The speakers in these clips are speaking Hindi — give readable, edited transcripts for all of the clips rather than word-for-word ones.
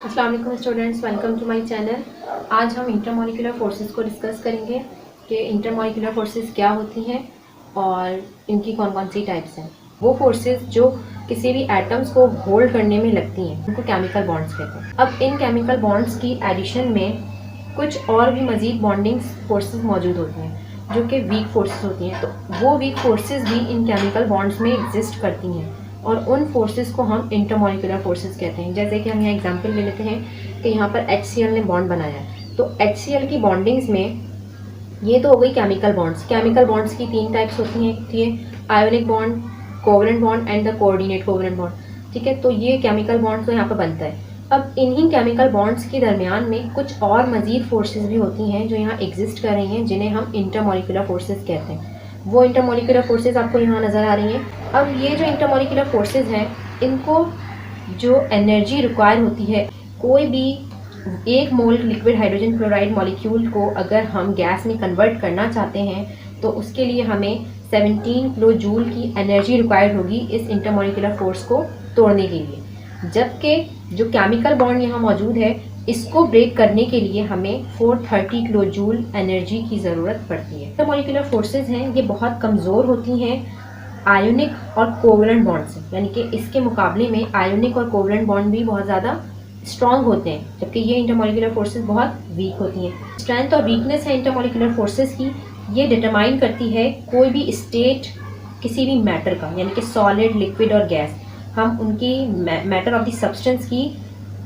अस्सलाम वालेकुम students, welcome to my channel. आज हम इंटरमॉलिक्यूलर फोर्सेस को डिस्कस करेंगे कि इंटरमॉलिक्यूलर फोर्सेस क्या होती हैं और इनकी कौन कौन सी टाइप्स हैं। वो फोर्सेस जो किसी भी एटम्स को होल्ड करने में लगती हैं उनको केमिकल बॉन्ड्स कहते हैं। अब इन केमिकल बॉन्ड्स की एडिशन में कुछ और भी मज़ीद बॉन्डिंग फोर्सेस मौजूद होती हैं जो कि वीक फोर्सेस होती हैं। तो वो वीक फोर्सेस भी इन केमिकल बॉन्ड्स में एग्जिस्ट करती हैं और उन फोर्सेस को हम इंटरमॉलिक्यूलर फोर्सेस कहते हैं। जैसे कि हम यहाँ एग्जांपल ले लेते हैं कि यहाँ पर HCl ने बॉन्ड बनाया है, तो HCl की बॉन्डिंग्स में ये तो हो गई केमिकल बॉन्ड्स। केमिकल बॉन्ड्स की तीन टाइप्स होती हैं, ठीक है, ionic bond, covalent bond and the coordinate covalent bond. ठीक है, तो ये केमिकल बॉन्ड्स तो यहाँ पर बनता है। अब इन्हीं केमिकल बॉन्ड्स के दरमियान में कुछ और मज़ीद फोर्सेस भी होती हैं जो यहाँ एग्जिस्ट कर रही हैं, जिन्हें हम इंटरमॉलिक्यूलर फोर्सेस कहते हैं। वो इंटरमॉलिक्यूलर फोर्सेस आपको यहाँ नज़र आ रही हैं। अब ये जो इंटरमॉलिक्यूलर फोर्सेस हैं, इनको जो एनर्जी रिक्वायर होती है, कोई भी एक मोल लिक्विड हाइड्रोजन क्लोराइड मॉलिक्यूल को अगर हम गैस में कन्वर्ट करना चाहते हैं तो उसके लिए हमें 17 किलो जूल की एनर्जी रिक्वायर्ड होगी इस इंटरमॉलिक्यूलर फोर्स को तोड़ने के लिए। जबकि जो केमिकल बॉन्ड यहाँ मौजूद है, इसको ब्रेक करने के लिए हमें 430 किलो जूल एनर्जी की ज़रूरत पड़ती है। इंटरमॉलिक्यूलर फोर्सेस हैं, ये बहुत कमज़ोर होती हैं आयोनिक और कोवलेंट बॉन्ड से, यानी कि इसके मुकाबले में आयोनिक और कोवलेंट बॉन्ड भी बहुत ज़्यादा स्ट्रॉन्ग होते हैं, जबकि ये इंटरमॉलिक्यूलर फोर्सेस बहुत वीक होती हैं। स्ट्रेंथ और वीकनेस है इंटरमॉलिक्यूलर फोर्सेस की, ये डिटरमाइन करती है कोई भी स्टेट किसी भी मैटर का, यानी कि सॉलिड, लिक्विड और गैस। हम उनकी मैटर ऑफ द सब्सटेंस की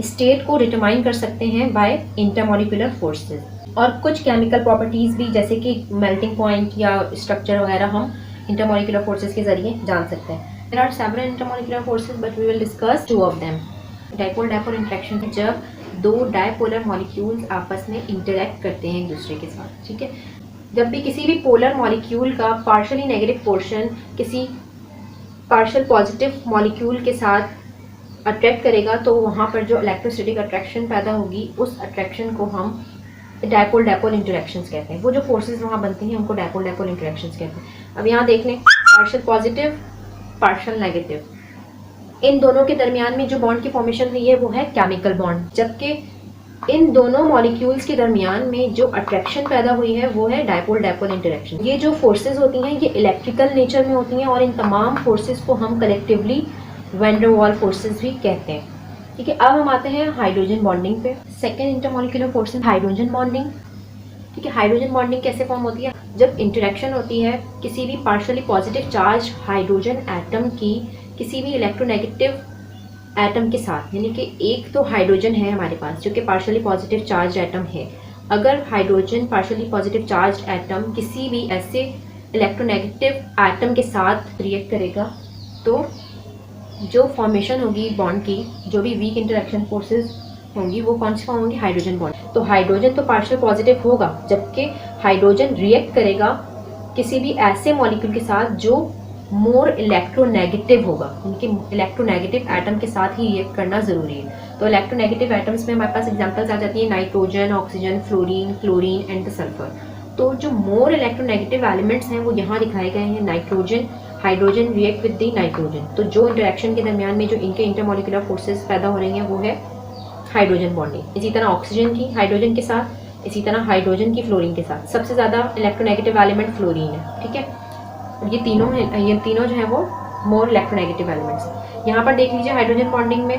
स्टेट को डिटरमाइन कर सकते हैं बाय इंटरमॉलिक्यूलर फोर्सेस। और कुछ केमिकल प्रॉपर्टीज़ भी, जैसे कि मेल्टिंग पॉइंट या स्ट्रक्चर वगैरह, हम इंटरमॉलिक्यूलर फोर्सेस के जरिए जान सकते हैं। There are several intermolecular forces but we will discuss two of them. Dipole dipole interaction है जब दो डाइपोलर मॉलिक्यूल्स आपस में इंटरेक्ट करते हैं एक दूसरे के साथ। ठीक है, जब भी किसी भी पोलर मॉलिक्यूल का पार्शियली नेगेटिव पोर्शन किसी पार्शियल पॉजिटिव मॉलिक्यूल के साथ अट्रैक्ट करेगा तो वहाँ पर जो इलेक्ट्रोस्टैटिक अट्रैक्शन पैदा होगी, उस अट्रैक्शन को हम डाइपोल डाइपोल इंटरेक्शंस कहते हैं। वो जो फोर्सेस वहाँ बनती हैं उनको डाइपोल डाइपोल इंटरेक्शंस कहते हैं। अब यहाँ देख लें, पार्शियल पॉजिटिव, पार्शियल नेगेटिव, इन दोनों के दरमियान में जो बॉन्ड की फॉर्मेशन हुई है वो है केमिकल बॉन्ड। जबकि इन दोनों मॉलिक्यूल्स के दरमियान में जो अट्रैक्शन पैदा हुई है वो है डाइपोल डाइपोल इंटरेक्शन। ये जो फोर्सेस होती हैं ये इलेक्ट्रिकल नेचर में होती हैं और इन तमाम फोर्सेस को हम कलेक्टिवली वैन डर वाल फोर्सेस भी कहते हैं। ठीक है, अब हम आते हैं हाइड्रोजन बॉन्डिंग पे। Second intermolecular force hydrogen bonding. ठीक है, हाइड्रोजन बॉन्डिंग कैसे फॉर्म होती है? जब इंटरेक्शन होती है किसी भी partially positive charge hydrogen atom की किसी भी इलेक्ट्रोनेगेटिव एटम के साथ, यानी कि एक तो हाइड्रोजन है हमारे पास जो कि पार्शियली पॉजिटिव चार्ज एटम है। अगर hydrogen partially positive charge atom किसी भी ऐसे इलेक्ट्रोनेगेटिव एटम के साथ रिएक्ट करेगा तो जो फॉर्मेशन होगी बॉन्ड की, जो भी वीक इंटरेक्शन फोर्सेस होंगी वो कौन सी फॉर्म होंगी? Hydrogen bond. तो हाइड्रोजन तो पार्शियल पॉजिटिव होगा, जबकि हाइड्रोजन रिएक्ट करेगा किसी भी ऐसे मॉलिक्यूल के साथ जो मोर इलेक्ट्रोनेगेटिव होगा। उनके इलेक्ट्रोनेगेटिव एटम के साथ ही रिएक्ट करना ज़रूरी है। तो इलेक्ट्रोनेगेटिव एटम्स में हमारे पास एग्जांपल्स आ जाती है nitrogen, oxygen, fluorine, chlorine and the sulphur. तो जो मोर इलेक्ट्रोनेगेटिव एलिमेंट्स हैं वो यहाँ दिखाए गए हैं। Nitrogen, hydrogen react with the nitrogen. तो जो इंटरेक्शन के दरमियान में जो इनके इंटरमॉलिक्यूलर फोर्सेस पैदा हो रही हैं वो है हाइड्रोजन बॉन्डिंग। इसी तरह ऑक्सीजन की हाइड्रोजन के साथ, इसी तरह हाइड्रोजन की फ्लोरीन के साथ। सबसे ज़्यादा इलेक्ट्रोनेगेटिव एलिमेंट फ्लोरीन है। ठीक है, ये तीनों जो है वो मोर इलेक्ट्रोनेगेटिव एलिमेंट्स हैं। यहाँ पर देख लीजिए हाइड्रोजन बॉन्डिंग में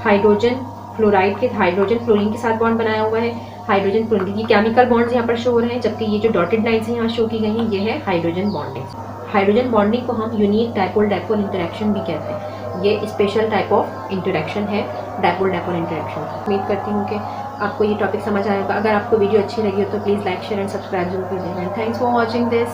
हाइड्रोजन फ्लोराइड के हाइड्रोजन फ्लोरीन के साथ बॉन्ड बनाया हुआ है। हाइड्रोजन फ्लोरीन की केमिकल बॉन्ड्स यहाँ पर शो हो रहे हैं, जबकि ये जो डॉटेड लाइन्स हैं यहाँ शो की गई हैं ये है हाइड्रोजन बॉन्डिंग। हाइड्रोजन बॉन्डिंग को हम यूनिक डाइपोल डाइपोल इंटरेक्शन भी कहते हैं। ये स्पेशल टाइप ऑफ इंटरेक्शन है डाइपोल डाइपोल इंटरेक्शन। उम्मीद करती हूँ कि आपको ये टॉपिक समझ आएगा। अगर आपको वीडियो अच्छी लगी हो तो please like, share and subscribe जरूर कीजिएगा। Thanks for watching this.